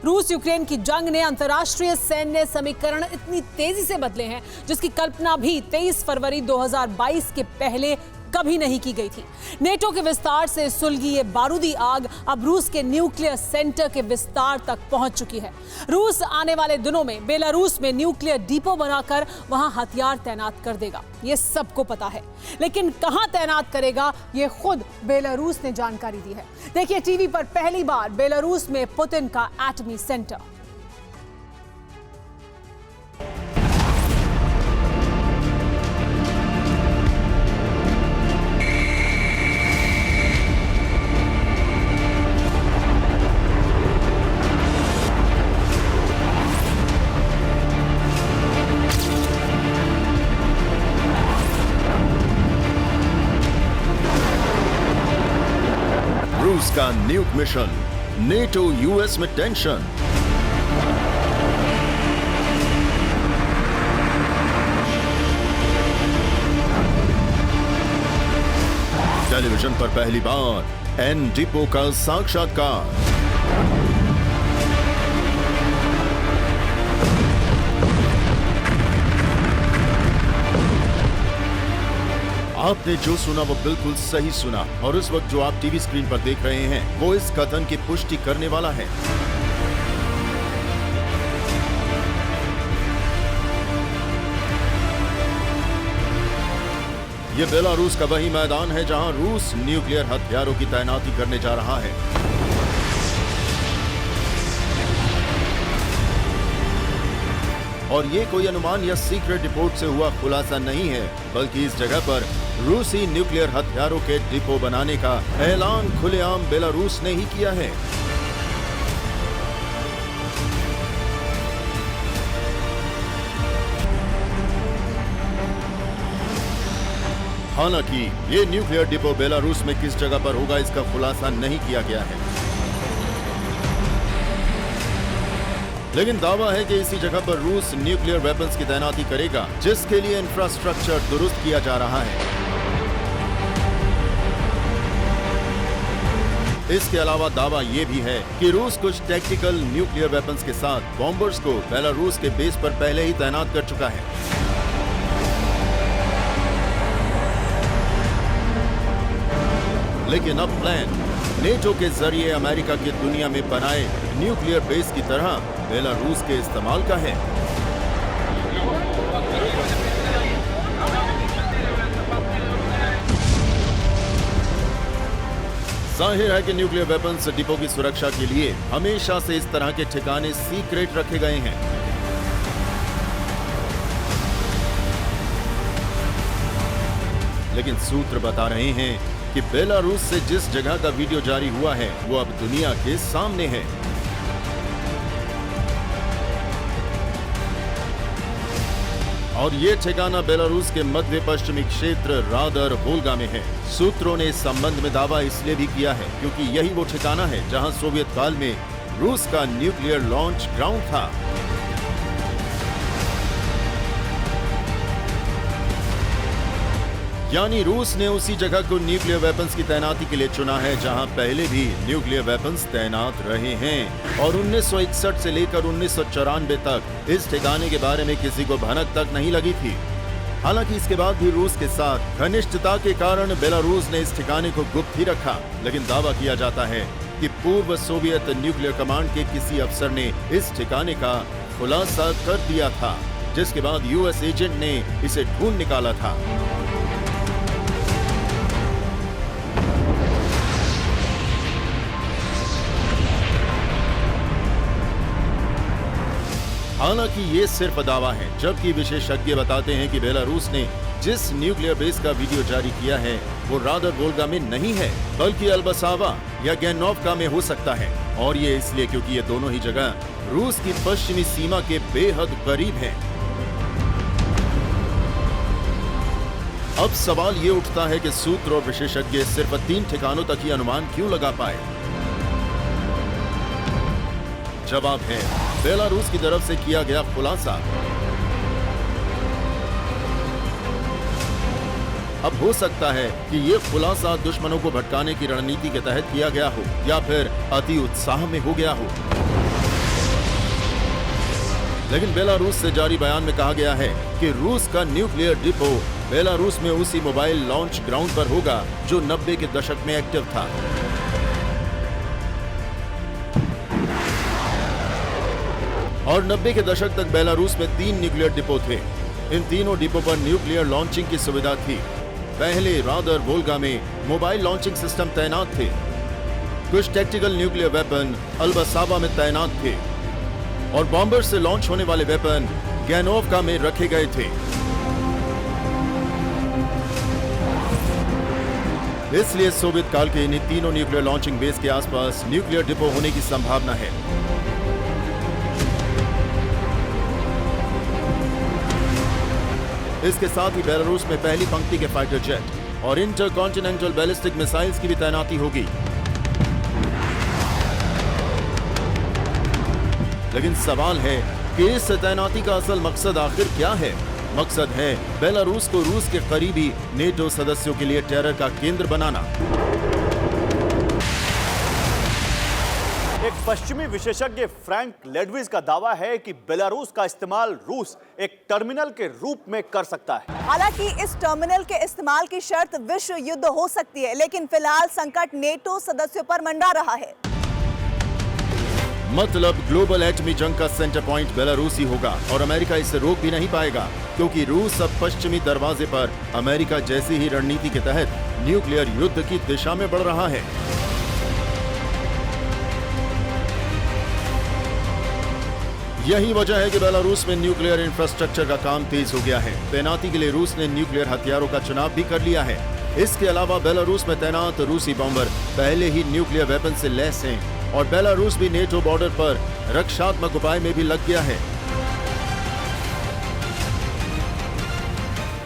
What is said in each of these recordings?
रूस यूक्रेन की जंग ने अंतर्राष्ट्रीय सैन्य समीकरण इतनी तेजी से बदले हैं जिसकी कल्पना भी 23 फरवरी 2022 के पहले कभी नहीं की गई थी। नेटो के विस्तार से सुलगी ये बारूदी आग अब रूस के न्यूक्लियर सेंटर के विस्तार तक पहुंच चुकी है। रूस आने वाले दिनों में बेलारूस में न्यूक्लियर डिपो बनाकर वहां हथियार तैनात कर देगा, ये सबको पता है। लेकिन कहां तैनात करेगा ये खुद बेलारूस ने जानकारी दी है। देखिए टीवी पर पहली बार बेलारूस में पुतिन का एटमी सेंटर। रूस का न्यूक मिशन, नेटो यूएस में टेंशन। टेलीविजन पर पहली बार एन डिपो का साक्षात्कार। आपने जो सुना वो बिल्कुल सही सुना, और इस वक्त जो आप टीवी स्क्रीन पर देख रहे हैं वो इस कथन की पुष्टि करने वाला है। ये बेलारूस का वही मैदान है जहां रूस न्यूक्लियर हथियारों की तैनाती करने जा रहा है। और ये कोई अनुमान या सीक्रेट रिपोर्ट से हुआ खुलासा नहीं है, बल्कि इस जगह पर रूसी न्यूक्लियर हथियारों के डिपो बनाने का ऐलान खुलेआम बेलारूस ने ही किया है। हालांकि ये न्यूक्लियर डिपो बेलारूस में किस जगह पर होगा इसका खुलासा नहीं किया गया है, लेकिन दावा है कि इसी जगह पर रूस न्यूक्लियर वेपन्स की तैनाती करेगा, जिसके लिए इंफ्रास्ट्रक्चर दुरुस्त किया जा रहा है। इसके अलावा दावा यह भी है कि रूस कुछ टैक्टिकल न्यूक्लियर वेपन्स के साथ बॉम्बर्स को बेलारूस के बेस पर पहले ही तैनात कर चुका है। लेकिन अब प्लान नेटो के जरिए अमेरिका की दुनिया में बनाए न्यूक्लियर बेस की तरह बेलारूस के इस्तेमाल का है। जाहिर है कि न्यूक्लियर वेपन्स डिपो की सुरक्षा के लिए हमेशा से इस तरह के ठिकाने सीक्रेट रखे गए हैं। लेकिन सूत्र बता रहे हैं कि बेलारूस से जिस जगह का वीडियो जारी हुआ है वो अब दुनिया के सामने है। और ये ठिकाना बेलारूस के मध्य पश्चिमी क्षेत्र रादर वोल्गा में है। सूत्रों ने इस संबंध में दावा इसलिए भी किया है क्योंकि यही वो ठिकाना है जहां सोवियत काल में रूस का न्यूक्लियर लॉन्च ग्राउंड था। यानी रूस ने उसी जगह को न्यूक्लियर वेपन्स की तैनाती के लिए चुना है जहां पहले भी न्यूक्लियर वेपन्स तैनात रहे हैं। और 1961 से लेकर 1994 तक इस ठिकाने के बारे में किसी को भनक तक नहीं लगी थी। हालांकि इसके बाद भी रूस के साथ घनिष्ठता के कारण बेलारूस ने इस ठिकाने को गुप्त ही रखा। लेकिन दावा किया जाता है कि पूर्व सोवियत न्यूक्लियर कमांड के किसी अफसर ने इस ठिकाने का खुलासा कर दिया था, जिसके बाद यूएस एजेंट ने इसे ढूंढ निकाला था। हालांकि ये सिर्फ दावा है, जबकि विशेषज्ञ बताते हैं कि बेलारूस ने जिस न्यूक्लियर बेस का वीडियो जारी किया है वो रादर वोल्गा में नहीं है, बल्कि अल्बसावा या गैनोवका में हो सकता है। और ये इसलिए क्योंकि ये दोनों ही जगह रूस की पश्चिमी सीमा के बेहद करीब हैं। अब सवाल ये उठता है कि सूत्र और विशेषज्ञ सिर्फ 3 ठिकानों तक ही अनुमान क्यों लगा पाए। जवाब है बेलारूस की तरफ से किया गया खुलासा। अब हो सकता है कि ये खुलासा दुश्मनों को भटकाने की रणनीति के तहत किया गया हो या फिर अति उत्साह में हो गया हो। लेकिन बेलारूस से जारी बयान में कहा गया है कि रूस का न्यूक्लियर डिपो बेलारूस में उसी मोबाइल लॉन्च ग्राउंड पर होगा जो 90 के दशक में एक्टिव था। और 90 के दशक तक बेलारूस में 3 न्यूक्लियर डिपो थे। इन तीनों डिपो पर न्यूक्लियर लॉन्चिंग की सुविधा थी। पहले रादर वोल्गा में मोबाइल लॉन्चिंग सिस्टम तैनात थे। कुछ टैक्टिकल न्यूक्लियर वेपन अल्बासाबा में तैनात थे और बॉम्बर से लॉन्च होने वाले वेपन गैनोवका में रखे गए थे। इसलिए सोवियत काल के इन तीनों न्यूक्लियर लॉन्चिंग बेस के आसपास न्यूक्लियर डिपो होने की संभावना है। इसके साथ ही बेलारूस में पहली पंक्ति के फाइटर जेट और इंटरकॉन्टिनेंटल बैलिस्टिक मिसाइल्स की भी तैनाती होगी। लेकिन सवाल है कि इस तैनाती का असल मकसद आखिर क्या है? मकसद है बेलारूस को रूस के करीबी नेटो सदस्यों के लिए टेरर का केंद्र बनाना। एक पश्चिमी विशेषज्ञ फ्रैंक लेडविज का दावा है कि बेलारूस का इस्तेमाल रूस एक टर्मिनल के रूप में कर सकता है। हालांकि इस टर्मिनल के इस्तेमाल की शर्त विश्व युद्ध हो सकती है, लेकिन फिलहाल संकट नेटो सदस्यों पर मंडरा रहा है। मतलब ग्लोबल एटमी जंग का सेंटर पॉइंट बेलारूस ही होगा और अमेरिका इसे रोक भी नहीं पाएगा, क्योंकि रूस अब पश्चिमी दरवाजे पर अमेरिका जैसी ही रणनीति के तहत न्यूक्लियर युद्ध की दिशा में बढ़ रहा है। यही वजह है कि बेलारूस में न्यूक्लियर इंफ्रास्ट्रक्चर का काम तेज हो गया है। तैनाती के लिए रूस ने न्यूक्लियर हथियारों का चुनाव भी कर लिया है। इसके अलावा बेलारूस में तैनात रूसी बॉम्बर पहले ही न्यूक्लियर वेपन से लैस हैं और बेलारूस भी नेटो बॉर्डर पर रक्षात्मक उपाय में भी लग गया है।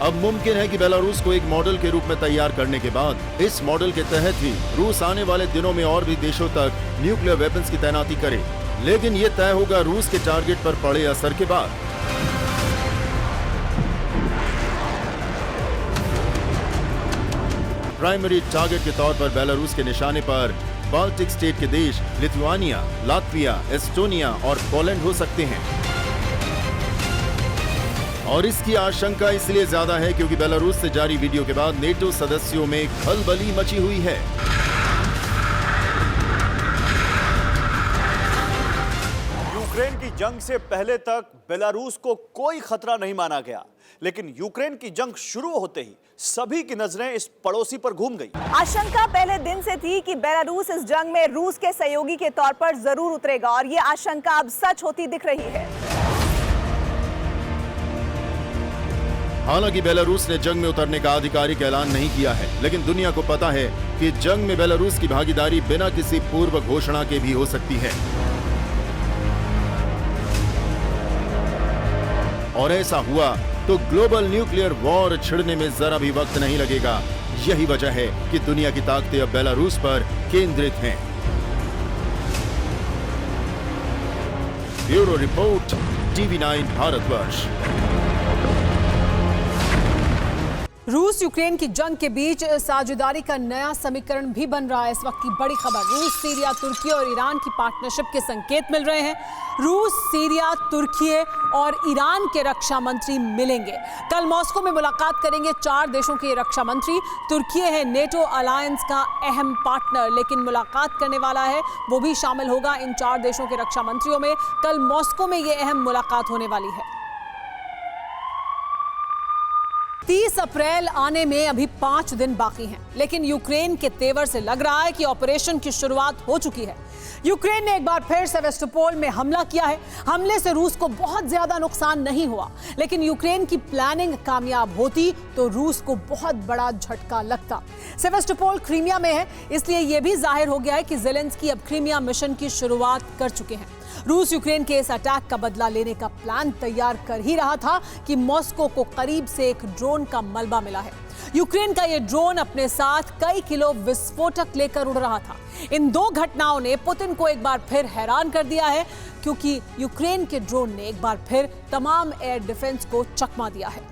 अब मुमकिन है कि बेलारूस को एक मॉडल के रूप में तैयार करने के बाद इस मॉडल के तहत ही रूस आने वाले दिनों में और भी देशों तक न्यूक्लियर वेपन्स की तैनाती करे। लेकिन यह तय होगा रूस के टारगेट पर पड़े असर के बाद। प्राइमरी टारगेट के तौर पर बेलारूस के निशाने पर बाल्टिक स्टेट के देश लिथुआनिया, लातविया, एस्टोनिया और पोलैंड हो सकते हैं। और इसकी आशंका इसलिए ज्यादा है क्योंकि बेलारूस से जारी वीडियो के बाद नेटो सदस्यों में खलबली मची हुई है। यूक्रेन की जंग से पहले तक बेलारूस को कोई खतरा नहीं माना गया, लेकिन यूक्रेन की जंग शुरू होते ही सभी की नजरें इस पड़ोसी पर घूम गई। आशंका पहले दिन से थी कि बेलारूस इस जंग में रूस के सहयोगी के तौर पर जरूर उतरेगा और ये आशंका अब सच होती दिख रही है। हालांकि बेलारूस ने जंग में उतरने का आधिकारिक ऐलान नहीं किया है, लेकिन दुनिया को पता है कि जंग में बेलारूस की भागीदारी बिना किसी पूर्व घोषणा के भी हो सकती है। और ऐसा हुआ तो ग्लोबल न्यूक्लियर वॉर छिड़ने में जरा भी वक्त नहीं लगेगा। यही वजह है कि दुनिया की ताकतें अब बेलारूस पर केंद्रित हैं। Bureau report, TV9 Bharatvarsh. रूस यूक्रेन की जंग के बीच साझेदारी का नया समीकरण भी बन रहा है। इस वक्त की बड़ी खबर, रूस, सीरिया, तुर्की और ईरान की पार्टनरशिप के संकेत मिल रहे हैं। रूस, सीरिया, तुर्की और ईरान के रक्षा मंत्री मिलेंगे। कल मॉस्को में मुलाकात करेंगे 4 देशों के रक्षा मंत्री। तुर्की है नेटो अलायंस का अहम पार्टनर, लेकिन मुलाकात करने वाला है वो भी शामिल होगा इन 4 देशों के रक्षा मंत्रियों में। कल मॉस्को में ये अहम मुलाकात होने वाली है। 30 अप्रैल आने में अभी 5 दिन बाकी हैं, लेकिन यूक्रेन के तेवर से लग रहा है कि ऑपरेशन की शुरुआत हो चुकी है। यूक्रेन ने एक बार फिर सेवेस्टोपोल में हमला किया है। हमले से रूस को बहुत ज्यादा नुकसान नहीं हुआ, लेकिन यूक्रेन की प्लानिंग कामयाब होती तो रूस को बहुत बड़ा झटका लगता। सेवेस्टोपोल क्रीमिया में है, इसलिए यह भी जाहिर हो गया है कि ज़ेलेंस्की अब क्रीमिया मिशन की शुरुआत कर चुके हैं। रूस यूक्रेन के इस अटैक का बदला लेने का प्लान तैयार कर ही रहा था कि मॉस्को को करीब से एक ड्रोन का मलबा मिला है। यूक्रेन का यह ड्रोन अपने साथ कई किलो विस्फोटक लेकर उड़ रहा था। इन 2 घटनाओं ने पुतिन को एक बार फिर हैरान कर दिया है, क्योंकि यूक्रेन के ड्रोन ने एक बार फिर तमाम एयर डिफेंस को चकमा दिया है।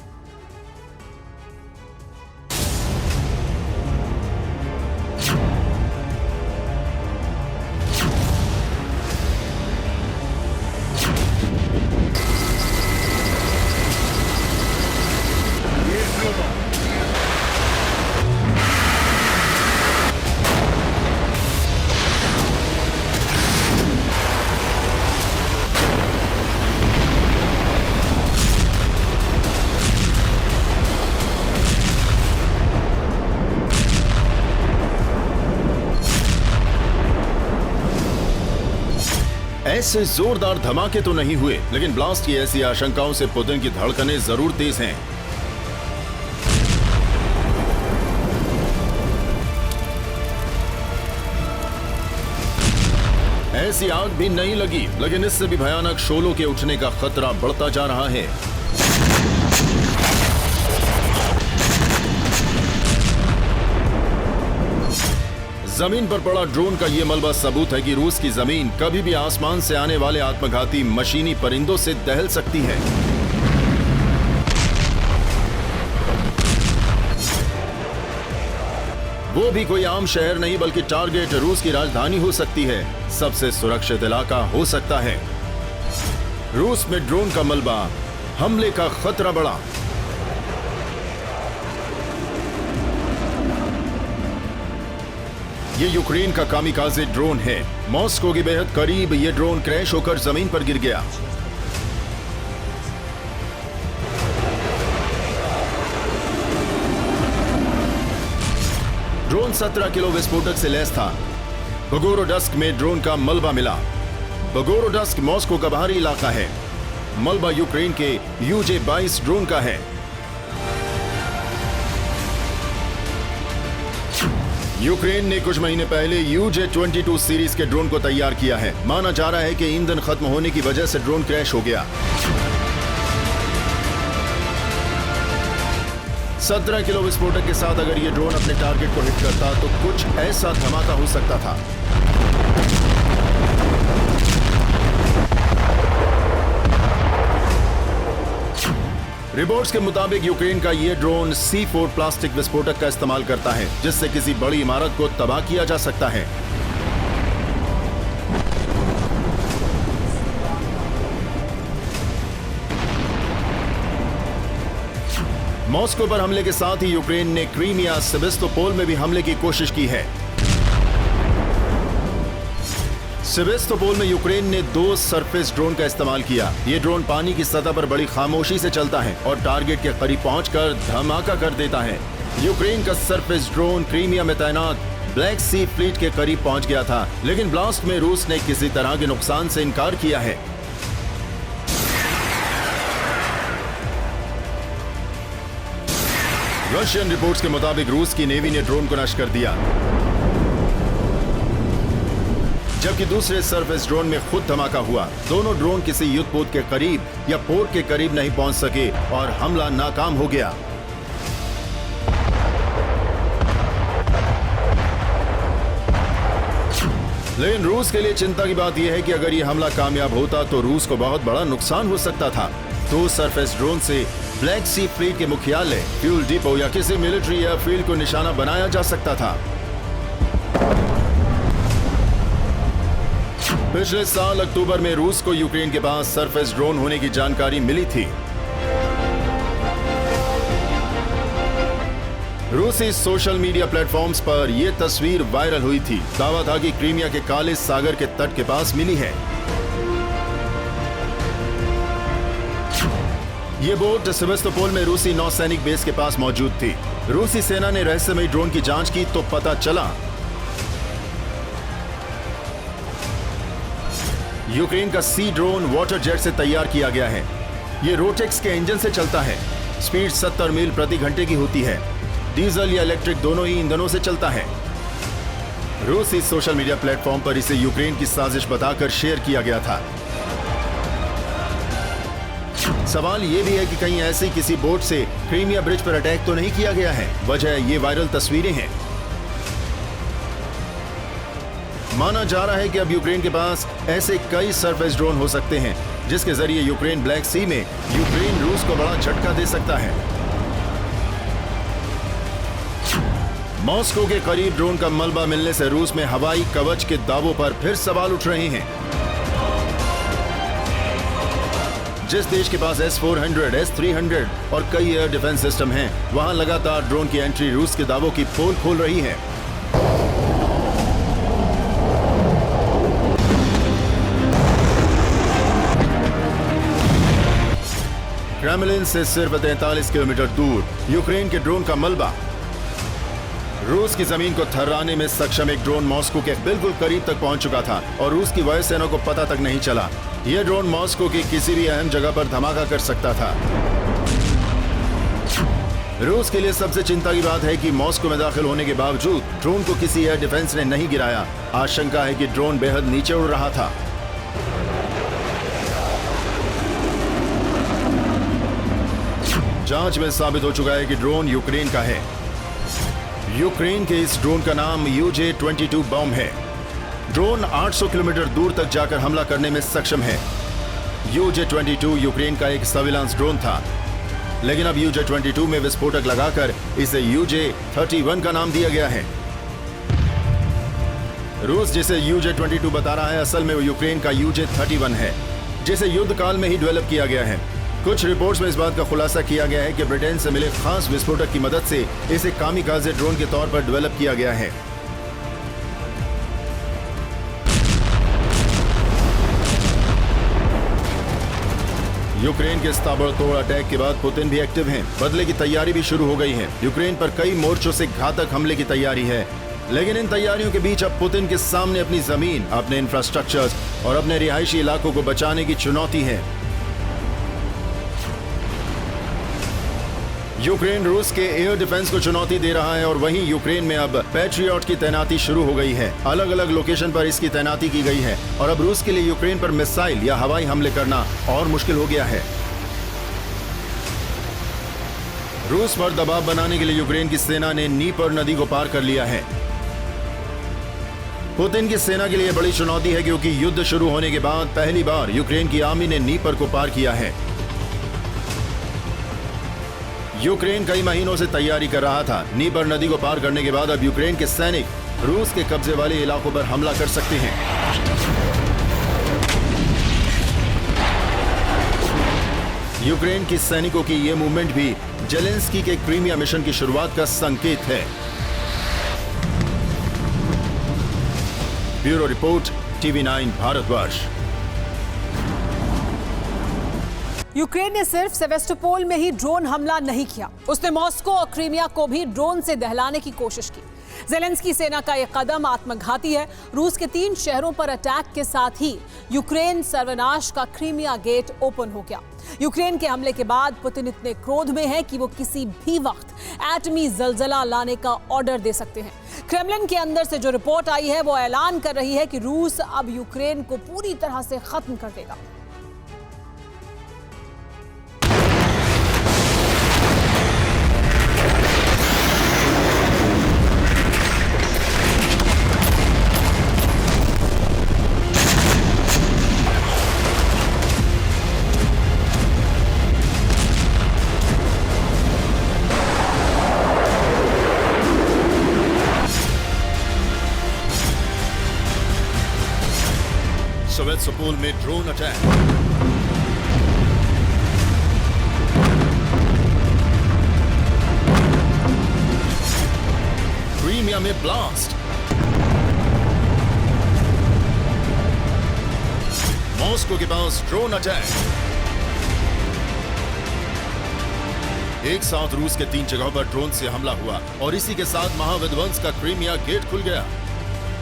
ऐसे जोरदार धमाके तो नहीं हुए, लेकिन ब्लास्ट की ऐसी आशंकाओं से पुतिन की धड़कनें जरूर तेज हैं। ऐसी आग भी नहीं लगी, लेकिन इससे भी भयानक शोलों के उठने का खतरा बढ़ता जा रहा है। जमीन पर पड़ा ड्रोन का यह मलबा सबूत है कि रूस की जमीन कभी भी आसमान से आने वाले आत्मघाती मशीनी परिंदों से दहल सकती है। वो भी कोई आम शहर नहीं, बल्कि टारगेट रूस की राजधानी हो सकती है, सबसे सुरक्षित इलाका हो सकता है। रूस में ड्रोन का मलबा, हमले का खतरा बढ़ा। ये यूक्रेन का कामिकाज़े ड्रोन है। मॉस्को के बेहद करीब ये ड्रोन क्रैश होकर जमीन पर गिर गया। ड्रोन 17 किलो विस्फोटक से लैस था। बोगोरोडस्क में ड्रोन का मलबा मिला। बोगोरोडस्क मॉस्को का बाहरी इलाका है। मलबा यूक्रेन के UJ-22 ड्रोन का है। यूक्रेन ने कुछ महीने पहले UJ-22 सीरीज के ड्रोन को तैयार किया है। माना जा रहा है कि ईंधन खत्म होने की वजह से ड्रोन क्रैश हो गया। 17 किलो विस्फोटक के साथ अगर ये ड्रोन अपने टारगेट को हिट करता तो कुछ ऐसा धमाका हो सकता था। रिपोर्ट्स के मुताबिक यूक्रेन का यह ड्रोन C4 प्लास्टिक विस्फोटक का इस्तेमाल करता है, जिससे किसी बड़ी इमारत को तबाह किया जा सकता है। मॉस्को पर हमले के साथ ही यूक्रेन ने क्रीमिया, सेवेस्तोपोल में भी हमले की कोशिश की है। सेवेस्तोपोल में यूक्रेन ने 2 सरफेस ड्रोन का इस्तेमाल किया। ये ड्रोन पानी की सतह पर बड़ी खामोशी से चलता है और टारगेट के करीब पहुंचकर धमाका कर देता है। यूक्रेन का सरफेस ड्रोन क्रीमिया में तैनात ब्लैक सी फ्लीट के करीब पहुंच गया था, लेकिन ब्लास्ट में रूस ने किसी तरह के नुकसान से इनकार किया है। रशियन रिपोर्ट्स के मुताबिक रूस की नेवी ने ड्रोन को नष्ट कर दिया, जबकि दूसरे सरफेस ड्रोन में खुद धमाका हुआ। दोनों ड्रोन किसी युद्धपोत के करीब या पोर्ट के करीब नहीं पहुंच सके और हमला नाकाम हो गया। लेकिन रूस के लिए चिंता की बात यह है कि अगर यह हमला कामयाब होता तो रूस को बहुत बड़ा नुकसान हो सकता था। 2 सरफेस ड्रोन से ब्लैक सी फ्लीट के मुख्यालय, फ्यूल डिपो या किसी मिलिट्री एयरफील्ड को निशाना बनाया जा सकता था। पिछले साल अक्टूबर में रूस को यूक्रेन के पास सरफेस ड्रोन होने की जानकारी मिली थी। रूसी सोशल मीडिया प्लेटफॉर्म्स पर यह तस्वीर वायरल हुई थी। दावा था कि क्रीमिया के काले सागर के तट के पास मिली है। यह बोट सेवेस्तोपोल में रूसी नौसैनिक बेस के पास मौजूद थी। रूसी सेना ने रहस्यमयी ड्रोन की जांच की तो पता चला यूक्रेन का सी ड्रोन वाटर जेट से तैयार किया गया है। यह रोटेक्स के इंजन से चलता है। स्पीड 70 मील प्रति घंटे की होती है। डीजल या इलेक्ट्रिक दोनों ही ईंधनों से चलता है। रूसी सोशल मीडिया प्लेटफॉर्म पर इसे यूक्रेन की साजिश बताकर शेयर किया गया था। सवाल यह भी है कि कहीं ऐसी किसी बोट से क्रीमिया ब्रिज पर अटैक तो नहीं किया गया है। वजह ये वायरल तस्वीरें हैं। माना जा रहा है कि अब यूक्रेन के पास ऐसे कई सरफेस ड्रोन हो सकते हैं, जिसके जरिए यूक्रेन ब्लैक सी में यूक्रेन रूस को बड़ा झटका दे सकता है। मॉस्को के करीब ड्रोन का मलबा मिलने से रूस में हवाई कवच के दावों पर फिर सवाल उठ रहे हैं। जिस देश के पास S-400, S-300 और कई एयर डिफेंस सिस्टम हैं, वहां लगातार ड्रोन की एंट्री रूस के दावों की पोल खोल रही है। क्रेमलिन से सिर्फ 43 किलोमीटर दूर यूक्रेन के ड्रोन का मलबा। रूस की जमीन को थर्राने में सक्षम एक ड्रोन मॉस्को के बिल्कुल करीब तक पहुंच चुका था और रूस की वायुसेना को पता तक नहीं चला। यह ड्रोन मॉस्को की किसी भी अहम जगह पर धमाका कर सकता था। रूस के लिए सबसे चिंता की बात है कि मॉस्को में दाखिल होने के बावजूद ड्रोन को किसी एयर डिफेंस ने नहीं गिराया। आशंका है कि ड्रोन बेहद नीचे उड़ रहा था। जांच में साबित हो चुका है कि ड्रोन यूक्रेन का है। यूक्रेन के इस ड्रोन का नाम UJ-22 बॉम्ब है। ड्रोन 800 किलोमीटर दूर तक जाकर हमला करने में सक्षम है। UJ-22 यूक्रेन का एक सर्विलांस ड्रोन था, लेकिन अब UJ-22 में विस्फोटक लगाकर इसे UJ-31 का नाम दिया गया है। रूस जिसे UJ-22 बता रहा है, असल में वो यूक्रेन का UJ-31 है, जिसे युद्ध काल में ही डेवलप किया गया है। कुछ रिपोर्ट्स में इस बात का खुलासा किया गया है कि ब्रिटेन से मिले खास विस्फोटक की मदद से इसे कामिकाज़े ड्रोन के तौर पर डेवलप किया गया है। यूक्रेन के इस ताबड़तोड़ अटैक के बाद पुतिन भी एक्टिव हैं। बदले की तैयारी भी शुरू हो गई है। यूक्रेन पर कई मोर्चों से घातक हमले की तैयारी है, लेकिन इन तैयारियों के बीच अब पुतिन के सामने अपनी जमीन, अपने इंफ्रास्ट्रक्चर्स और अपने रिहायशी इलाकों को बचाने की चुनौती है। यूक्रेन रूस के एयर डिफेंस को चुनौती दे रहा है और वहीं यूक्रेन में अब पैट्रियट की तैनाती शुरू हो गई है। अलग अलग लोकेशन पर इसकी तैनाती की गई है और अब रूस के लिए यूक्रेन पर मिसाइल या हवाई हमले करना और मुश्किल हो गया है। रूस पर दबाव बनाने के लिए यूक्रेन की सेना ने नीपर नदी को पार कर लिया है। पुतिन की सेना के लिए बड़ी चुनौती है, क्योंकि युद्ध शुरू होने के बाद पहली बार यूक्रेन की आर्मी ने नीपर को पार किया है। यूक्रेन कई महीनों से तैयारी कर रहा था। नीपर नदी को पार करने के बाद अब यूक्रेन के सैनिक रूस के कब्जे वाले इलाकों पर हमला कर सकते हैं। यूक्रेन के सैनिकों की यह मूवमेंट भी जेलेंस्की के क्रीमिया मिशन की शुरुआत का संकेत है। Bureau report, TV9 Bharatvarsh. Ukraine ने सिर्फ सेवेस्टोपोल में ही ड्रोन हमला नहीं किया, उसने मॉस्को और क्रीमिया को भी ड्रोन से दहलाने की कोशिश की। जेलेंस्की सेना का यह कदम आत्मघाती है। रूस के 3 शहरों पर अटैक के साथ ही यूक्रेन सर्वनाश का क्रीमिया गेट ओपन हो गया। यूक्रेन के हमले के बाद पुतिन इतने क्रोध में है कि वो किसी भी वक्त एटमी जलजला लाने का ऑर्डर दे सकते हैं। क्रेमलिन के अंदर से जो रिपोर्ट आई है वो ऐलान कर रही है कि रूस अब यूक्रेन को पूरी तरह से खत्म कर देगा। सेवेस्टोपोल में ड्रोन अटैक। क्रीमिया में ब्लास्ट। मॉस्को के पास ड्रोन अटैक। एक साथ रूस के 3 जगहों पर ड्रोन से हमला हुआ और इसी के साथ महाविध्वंस का क्रीमिया गेट खुल गया।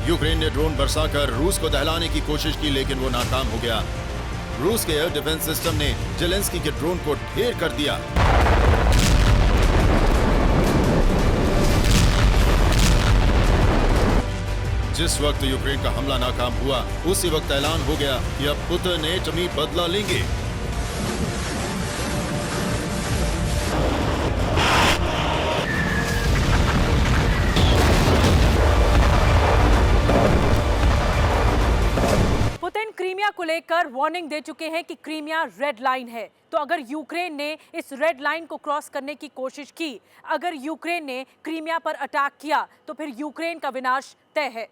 यूक्रेन ने ड्रोन बरसाकर रूस को दहलाने की कोशिश की, लेकिन वो नाकाम हो गया। रूस के एयर डिफेंस सिस्टम ने जेलेंस्की के ड्रोन को ढेर कर दिया। जिस वक्त यूक्रेन का हमला नाकाम हुआ, उसी वक्त ऐलान हो गया कि अब पुतिन एटमी बदला लेंगे। क्रीमिया को लेकर वार्निंग दे चुके हैं कि क्रीमिया रेड लाइन है। तो अगर यूक्रेन ने इस रेड लाइन को क्रॉस करने की कोशिश की, अगर यूक्रेन ने क्रीमिया पर अटैक किया, तो फिर यूक्रेन का विनाश तय है।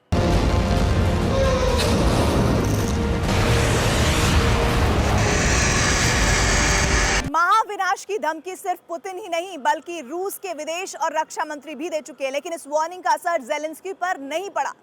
महाविनाश की धमकी सिर्फ पुतिन ही नहीं बल्कि रूस के विदेश और रक्षा मंत्री भी दे चुके हैं, लेकिन इस वार्निंग का असर जेलेंस्की पर नहीं पड़ा।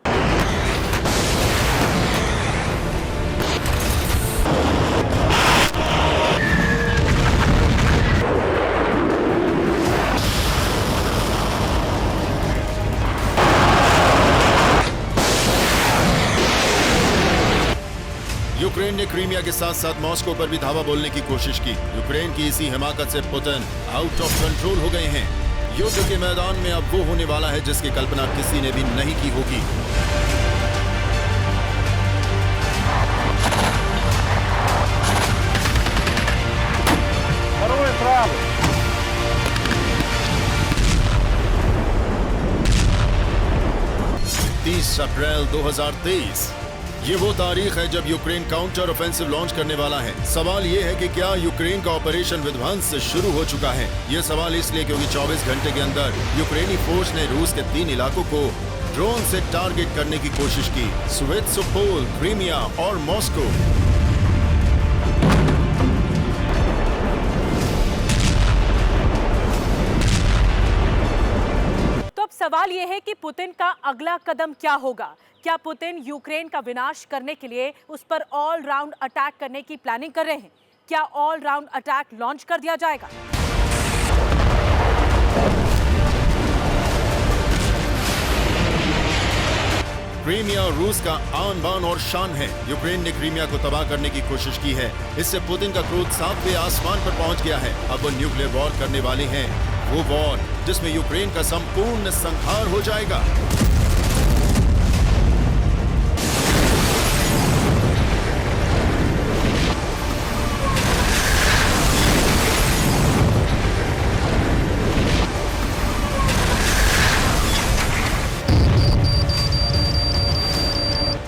ने क्रीमिया के साथ साथ मॉस्को पर भी धावा बोलने की कोशिश की। यूक्रेन की इसी हिमाकत से पुतिन आउट ऑफ कंट्रोल हो गए हैं। युद्ध के मैदान में अब वो होने वाला है जिसकी कल्पना किसी ने भी नहीं की होगी। अप्रैल 2023 ये वो तारीख है जब यूक्रेन काउंटर ऑफेंसिव लॉन्च करने वाला है। सवाल ये है कि क्या यूक्रेन का ऑपरेशन विध्वंस शुरू हो चुका है। ये सवाल इसलिए क्योंकि 24 घंटे के अंदर यूक्रेनी फोर्स ने रूस के 3 इलाकों को ड्रोन से टारगेट करने की कोशिश की, स्वेतोपोल, क्रीमिया और मॉस्को। सवाल यह है कि पुतिन का अगला कदम क्या होगा। क्या पुतिन यूक्रेन का विनाश करने के लिए उस पर ऑल राउंड अटैक करने की प्लानिंग कर रहे हैं? क्या ऑल राउंड अटैक लॉन्च कर दिया जाएगा? क्रीमिया रूस का आन बान और शान है। यूक्रेन ने क्रीमिया को तबाह करने की कोशिश की है। इससे पुतिन का क्रोध 7वें आसमान पर पहुंच गया है। अब वो न्यूक्लियर वॉर करने वाले हैं, वो वॉर जिसमें यूक्रेन का संपूर्ण संहार हो जाएगा।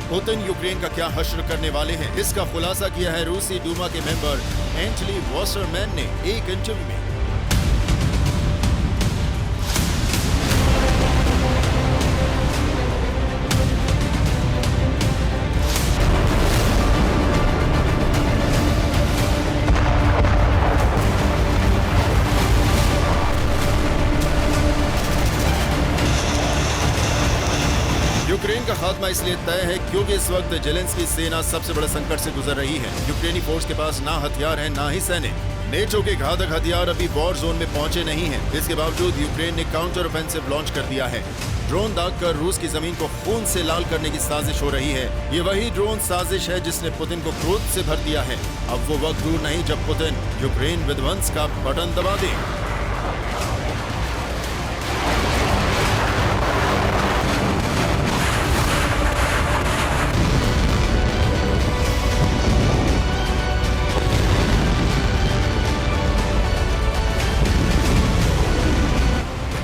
पुतिन यूक्रेन का क्या हश्र करने वाले हैं, इसका खुलासा किया है रूसी डूमा के मेंबर एंटली वॉसरमैन ने एक इंटरव्यू में। यूक्रेन का खात्मा इसलिए तय है क्योंकि इस वक्त जेलेंस्की सेना सबसे बड़े संकट से गुजर रही है। यूक्रेनी फोर्स के पास ना हथियार है ना ही सैनिक। नेटो के घातक हथियार अभी वॉर जोन में पहुंचे नहीं हैं। इसके बावजूद यूक्रेन ने काउंटर ऑफेंसिव लॉन्च कर दिया है। ड्रोन दागकर रूस की जमीन को खून से लाल करने की साजिश हो रही है। ये वही ड्रोन साजिश है जिसने पुतिन को क्रोध से भर दिया है। अब वो वक्त दूर नहीं जब पुतिन यूक्रेन विध्वंस का बटन दबा दे।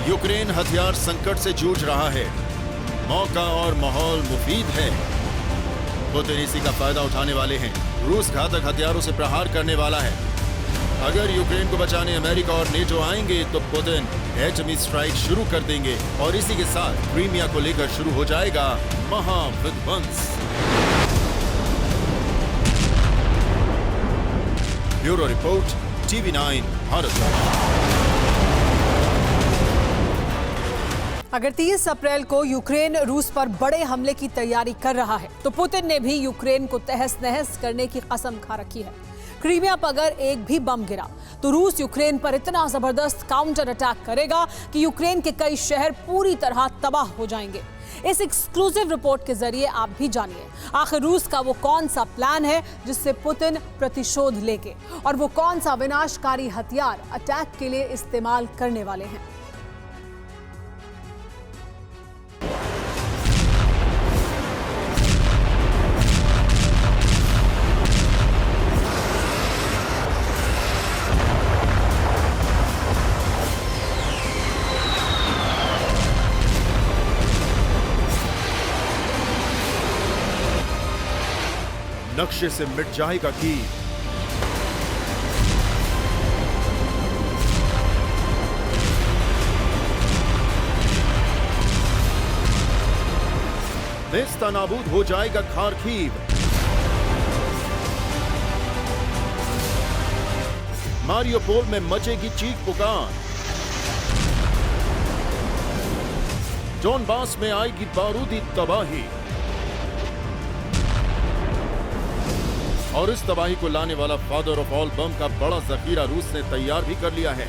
यूक्रेन हथियार संकट से जूझ रहा है। मौका और माहौल मुफीद है। पुतिन इसी का फायदा उठाने वाले हैं। रूस घातक हथियारों से प्रहार करने वाला है। अगर यूक्रेन को बचाने अमेरिका और नेटो आएंगे तो पुतिन एटमी स्ट्राइक शुरू कर देंगे और इसी के साथ क्रीमिया को लेकर शुरू हो जाएगा महाविध्वंस। Bureau report, TV9 Bharat. अगर 30 अप्रैल को यूक्रेन रूस पर बड़े हमले की तैयारी कर रहा है तो पुतिन ने भी यूक्रेन को तहस नहस करने की कसम खा रखी है। क्रीमिया पर अगर एक भी बम गिरा तो रूस यूक्रेन पर इतना जबरदस्त काउंटर अटैक करेगा कि यूक्रेन के कई शहर पूरी तरह तबाह हो जाएंगे। इस एक्सक्लूसिव रिपोर्ट के जरिए आप भी जानिए आखिर रूस का वो कौन सा प्लान है जिससे पुतिन प्रतिशोध लेंगे और वो कौन सा विनाशकारी हथियार अटैक के लिए इस्तेमाल करने वाले हैं। नक्शे से मिट जाएगा कीव। नेस्तनाबूद हो जाएगा खार्किव। मारियोपोल में मचेगी चीख पुकार। डोनबास में आएगी बारूदी तबाही। और इस तबाही को लाने वाला फादर ऑफ ऑल बम का बड़ा जखीरा रूस ने तैयार भी कर लिया है।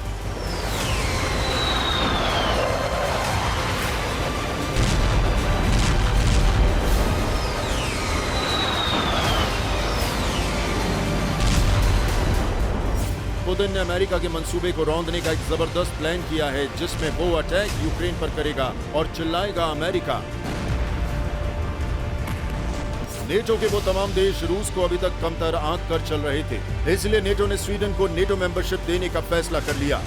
पुतिन ने अमेरिका के मंसूबे को रौंदने का एक जबरदस्त प्लान किया है, जिसमें वो अटैक यूक्रेन पर करेगा और चिल्लाएगा अमेरिका। नेटो के वो तमाम देश रूस को अभी तक कमतर आंक कर चल रहे थे, इसलिए नेटो ने स्वीडन को नेटो मेंबरशिप देने का फैसला कर लिया।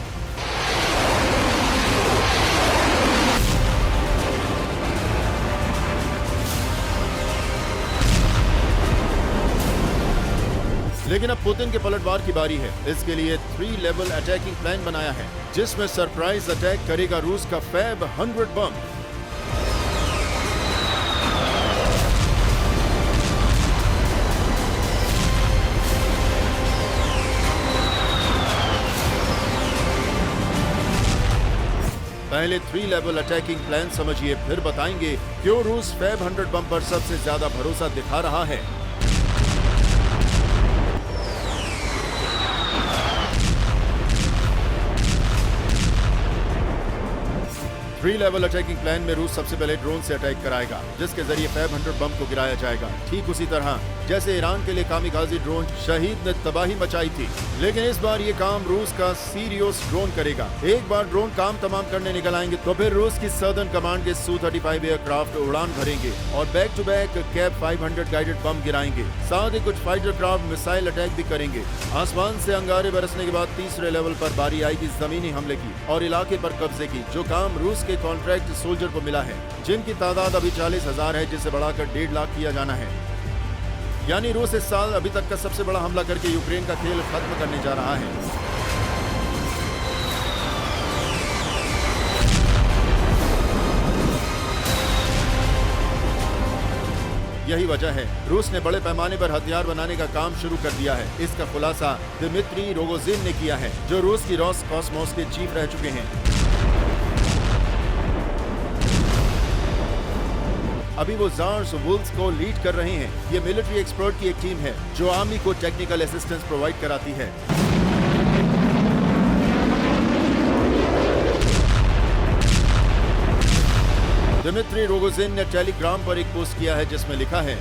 लेकिन अब पुतिन के पलटवार की बारी है। इसके लिए 3 लेवल अटैकिंग प्लान बनाया है, जिसमें सरप्राइज अटैक करेगा रूस का फैब 100 बम। पहले 3 लेवल अटैकिंग प्लान समझिए, फिर बताएंगे क्यों रूस फैब 100 बम पर सबसे ज्यादा भरोसा दिखा रहा है। 3 लेवल अटैकिंग प्लान में रूस सबसे पहले ड्रोन से अटैक कराएगा, जिसके जरिए फैब 100 बम को गिराया जाएगा। ठीक उसी तरह जैसे ईरान के लिए कामिकाज़ी ड्रोन शहीद ने तबाही मचाई थी, लेकिन इस बार ये काम रूस का सीरियस ड्रोन करेगा। एक बार ड्रोन काम तमाम करने निकल आएंगे तो फिर रूस की सदर्न कमांड के Su-35 एयरक्राफ्ट उड़ान भरेंगे और back to back KAB 500 guided bomb गिराएंगे। साथ ही कुछ फाइटर क्राफ्ट मिसाइल अटैक भी करेंगे। आसमान से अंगारे बरसने के बाद तीसरे लेवल पर बारी आएगी जमीनी हमले की और इलाके पर कब्जे की, जो काम रूस के कॉन्ट्रैक्ट सोल्जर को मिला है, जिनकी तादाद अभी 40,000 है, जिसे बढ़ाकर 1.5 लाख किया जाना है। यानी रूस इस साल अभी तक का सबसे बड़ा हमला करके यूक्रेन का खेल खत्म करने जा रहा है। यही वजह है रूस ने बड़े पैमाने पर हथियार बनाने का काम शुरू कर दिया है। इसका खुलासा दिमित्री रोगोजिन ने किया है, जो रूस की रोसकॉसमोस के चीफ रह चुके हैं। अभी वो ज़ार्स वुल्स को लीड कर रहे हैं। ये मिलिट्री एक्सपर्ट की एक टीम है जो आर्मी को टेक्निकल असिस्टेंस प्रोवाइड कराती है। दिमित्री रोगोजिन ने टेलीग्राम पर एक पोस्ट किया है, जिसमें लिखा है,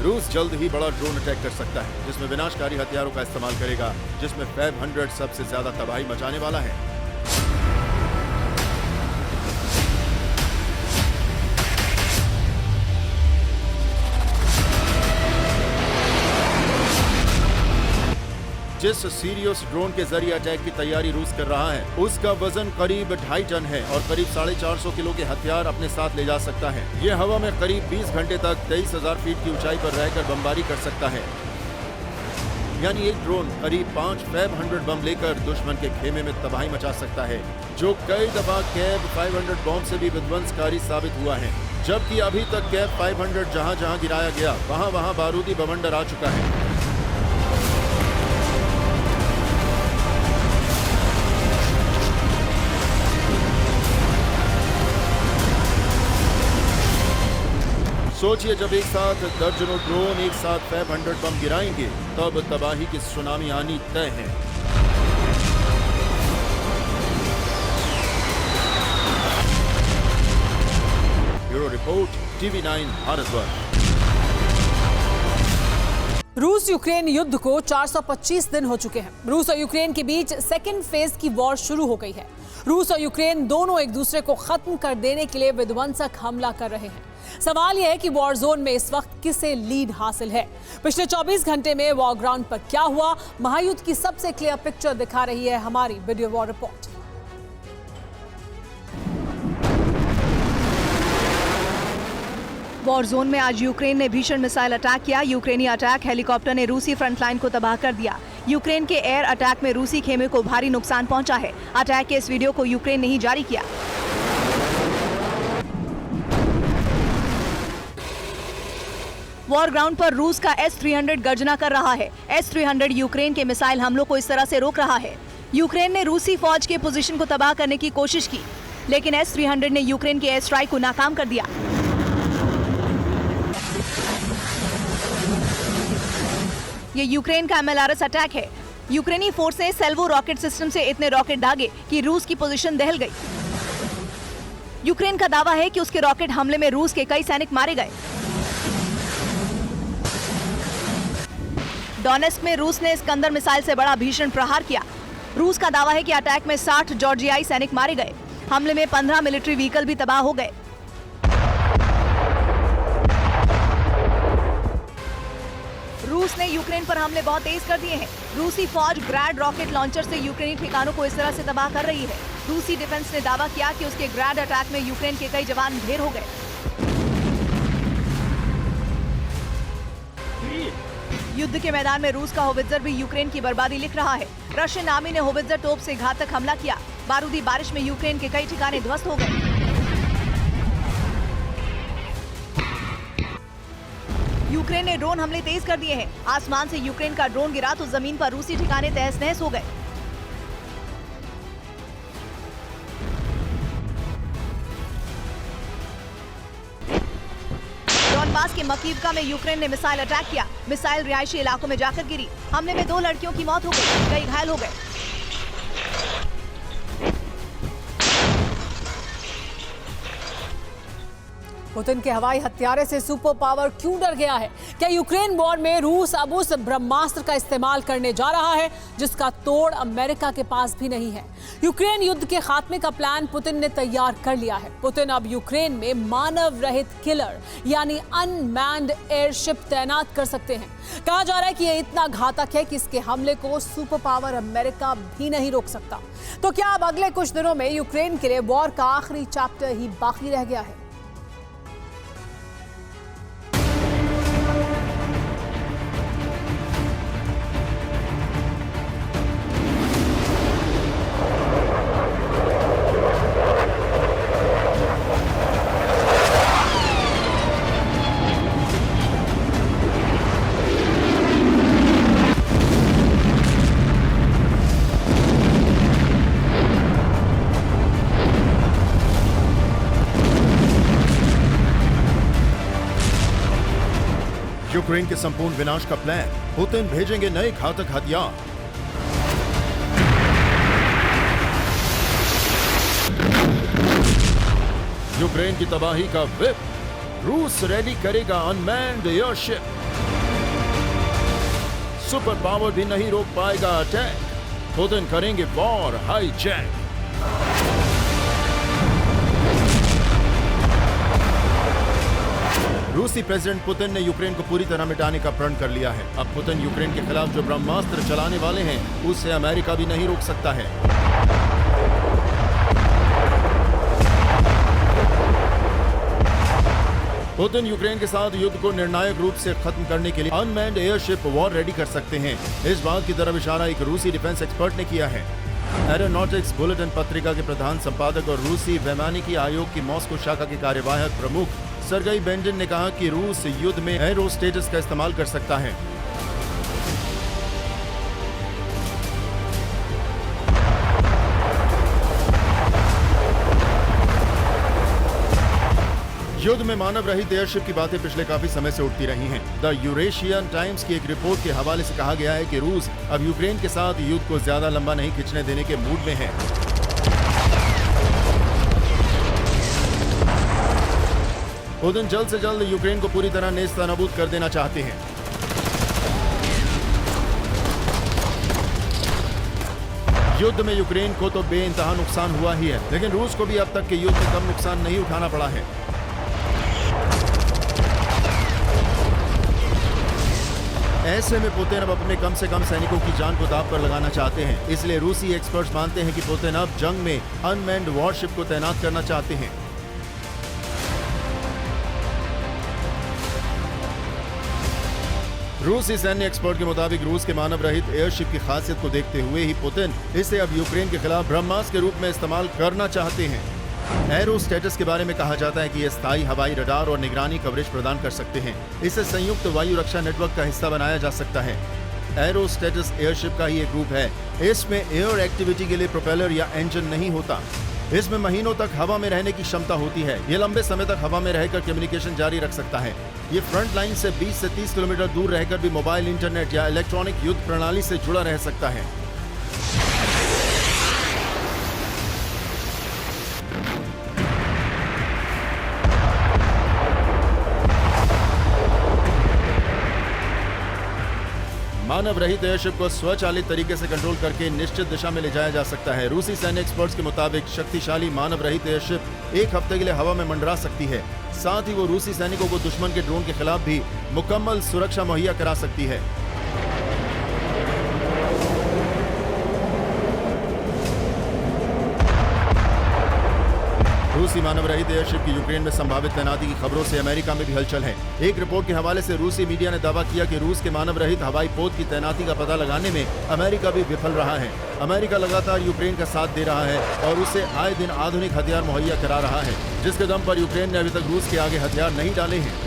रूस जल्द ही बड़ा ड्रोन अटैक कर सकता है, जिसमें विनाशकारी हथियारों का इस्तेमाल करेगा, जिसमें फैब 100 सबसे ज्यादा तबाही मचाने वाला है। जिस सीरियस ड्रोन के जरिए अटैक की तैयारी रूस कर रहा है, उसका वजन करीब 2.5 टन है और करीब 450 किलो के हथियार अपने साथ ले जा सकता है। ये हवा में करीब 20 घंटे तक 23,000 फीट की ऊंचाई पर रहकर बमबारी कर सकता है। यानी एक ड्रोन करीब 5 फैब 100 बम लेकर दुश्मन के खेमे में तबाही मचा सकता है, जो कई दफा कैब 500 बम से भी विध्वंसकारी साबित हुआ है। जबकि अभी तक कैब 500 जहां जहां गिराया गया, वहां वहां बारूदी बवंडर आ चुका है। सोचिए, जब एक साथ दर्जनों ड्रोन एक साथ फैब 100 बम गिराएंगे, तब तबाही की सुनामी आनी तय है। Bureau report, TV9 Bharatvarsh. रूस यूक्रेन युद्ध को 425 दिन हो चुके हैं। रूस और यूक्रेन के बीच सेकेंड फेज की वॉर शुरू हो गई है। रूस और यूक्रेन दोनों एक दूसरे को खत्म कर देने के लिए विध्वंसक हमला कर रहे हैं। सवाल यह है कि वॉर जोन में इस वक्त किसे लीड हासिल है। पिछले 24 घंटे में वॉर ग्राउंड पर क्या हुआ, महायुद्ध की सबसे क्लियर पिक्चर दिखा रही है हमारी video war report. War zone में आज यूक्रेन ने भीषण मिसाइल अटैक किया। यूक्रेनी अटैक हेलीकॉप्टर ने रूसी फ्रंट लाइन को तबाह कर दिया। यूक्रेन के एयर अटैक में रूसी खेमे को भारी नुकसान पहुंचा है। अटैक के इस वीडियो को यूक्रेन ने ही जारी किया। वॉर ग्राउंड पर रूस का S-300 गर्जना कर रहा है। S-300 यूक्रेन के मिसाइल हमलों को इस तरह से रोक रहा है। यूक्रेन ने रूसी फौज के पोजीशन को तबाह करने की कोशिश की, लेकिन S-300 ने यूक्रेन के एयर स्ट्राइक को नाकाम कर दिया। ये यूक्रेन का MLRS अटैक है। यूक्रेनी फोर्स ने सेल्वो रॉकेट सिस्टम से इतने रॉकेट दागे कि रूस की पोजीशन दहल गई। यूक्रेन का दावा है कि उसके रॉकेट हमले में रूस के कई सैनिक मारे गए। डोनेस्क में रूस ने स्कंदर मिसाइल से बड़ा भीषण प्रहार किया। रूस का दावा है कि अटैक में 60 जॉर्जियाई सैनिक मारे गए। हमले में 15 मिलिट्री व्हीकल भी तबाह हो गए। रूस ने यूक्रेन पर हमले बहुत तेज कर दिए हैं। रूसी फौज ग्रैड रॉकेट लॉन्चर से यूक्रेनी ठिकानों को इस तरह से तबाह कर रही है। रूसी डिफेंस ने दावा किया कि उसके ग्रैड अटैक में यूक्रेन के कई जवान ढेर हो गए। युद्ध के मैदान में रूस का होवित्जर भी यूक्रेन की बर्बादी लिख रहा है। रशियन आर्मी ने होवित्जर तोप से घातक हमला किया। बारूदी बारिश में यूक्रेन के कई ठिकाने ध्वस्त हो गए। यूक्रेन ने ड्रोन हमले तेज कर दिए हैं। आसमान से यूक्रेन का ड्रोन गिरा तो जमीन पर रूसी ठिकाने तहस नहस हो गए। डॉनबास के मकीवका में यूक्रेन ने मिसाइल अटैक किया। मिसाइल रिहायशी इलाकों में जाकर गिरी। हमले में 2 लड़कियों की मौत हो गई, कई घायल हो गए। पुतिन के हवाई हत्यारे से सुपर पावर क्यों डर गया है? क्या यूक्रेन वॉर में रूस अब उस ब्रह्मास्त्र का इस्तेमाल करने जा रहा है जिसका तोड़ अमेरिका के पास भी नहीं है? यूक्रेन युद्ध के खात्मे का प्लान पुतिन ने तैयार कर लिया है। पुतिन अब यूक्रेन में मानव रहित किलर यानी अनमैन्ड एयरशिप तैनात कर सकते हैं। कहा जा रहा है कि यह इतना घातक है कि इसके हमले को सुपर पावर अमेरिका भी नहीं रोक सकता। तो क्या अब अगले कुछ दिनों में यूक्रेन के लिए वॉर का आखिरी चैप्टर ही बाकी रह गया है? यूक्रेन के संपूर्ण विनाश का प्लान, पुतिन भेजेंगे नए घातक हथियार। यूक्रेन की तबाही का विप, रूस रेडी करेगा अनमैन्ड एयरशिप। सुपर पावर भी नहीं रोक पाएगा अटैक। पुतिन करेंगे वॉर हाईजैक। रूसी प्रेसिडेंट पुतिन ने यूक्रेन को पूरी तरह मिटाने का प्रण कर लिया है। अब पुतिन यूक्रेन के खिलाफ जो ब्रह्मास्त्र चलाने वाले हैं उसे अमेरिका भी नहीं रोक सकता है। पुतिन यूक्रेन के साथ युद्ध को निर्णायक रूप से खत्म करने के लिए अनमैन्ड एयरशिप वॉर रेडी कर सकते हैं। इस बात की तरफ इशारा एक रूसी डिफेंस एक्सपर्ट ने किया है। एरोनॉटिक्स बुलेटिन पत्रिका के प्रधान संपादक और रूसी वैमानिकी आयोग की मॉस्को शाखा के कार्यवाहक प्रमुख सर्गेई बेंडिन ने कहा कि रूस युद्ध में एरोस्टेटस का इस्तेमाल कर सकता है। युद्ध में मानव रहित एयरशिप की बातें पिछले काफी समय से उठती रही हैं। द यूरेशियन टाइम्स की एक रिपोर्ट के हवाले से कहा गया है कि रूस अब यूक्रेन के साथ युद्ध को ज्यादा लंबा नहीं खींचने देने के मूड में है। पुतिन जल्द से जल्द यूक्रेन को पूरी तरह नेस्तनाबूद कर देना चाहते हैं। युद्ध में यूक्रेन को तो बेइंतहा नुकसान हुआ ही है, लेकिन रूस को भी अब तक के युद्ध में कम नुकसान नहीं उठाना पड़ा है। ऐसे में पुतिन अब अपने कम से कम सैनिकों की जान को दांव पर लगाना चाहते हैं। इसलिए रूसी एक्सपर्ट्स मानते हैं कि पुतिन अब जंग में अनमैन्ड वॉरशिप को तैनात करना चाहते हैं। रूसी सैन्य एक्सपर्ट के मुताबिक रूस के मानव रहित एयरशिप की खासियत को देखते हुए ही पुतिन इसे अब यूक्रेन के खिलाफ ब्रह्मास्त्र के रूप में इस्तेमाल करना चाहते हैं। एरोस्टेटस के बारे में कहा जाता है कि ये स्थायी हवाई रडार और निगरानी कवरेज प्रदान कर सकते हैं। इसे संयुक्त वायु रक्षा नेटवर्क का हिस्सा बनाया जा सकता है। एरोस्टेटस एयरशिप का ही एक रूप है। इसमें एयर एक्टिविटी के लिए प्रोपेलर या इंजन नहीं होता। इसमें महीनों तक हवा में रहने की क्षमता होती है। ये लंबे समय तक हवा में रहकर कम्युनिकेशन जारी रख सकता है। ये फ्रंट लाइन से 20 से 30 किलोमीटर दूर रहकर भी मोबाइल इंटरनेट या इलेक्ट्रॉनिक युद्ध प्रणाली से जुड़ा रह सकता है। मानव रहित एयरशिप को स्वचालित तरीके से कंट्रोल करके निश्चित दिशा में ले जाया जा सकता है। रूसी सैन्य एक्सपर्ट्स के मुताबिक शक्तिशाली मानव रहित एयरशिप एक हफ्ते के लिए हवा में मंडरा सकती है। साथ ही वो रूसी सैनिकों को दुश्मन के ड्रोन के खिलाफ भी मुकम्मल सुरक्षा मुहैया करा सकती है। रूसी मानव रहित एयरशिप की यूक्रेन में संभावित तैनाती की खबरों से अमेरिका में भी हलचल है। एक रिपोर्ट के हवाले से रूसी मीडिया ने दावा किया कि रूस के मानव रहित हवाई पोत की तैनाती का पता लगाने में अमेरिका भी विफल रहा है। अमेरिका लगातार यूक्रेन का साथ दे रहा है और उसे आए दिन आधुनिक हथियार मुहैया करा रहा है, जिसके दम पर यूक्रेन ने अभी तक रूस के आगे हथियार नहीं डाले हैं।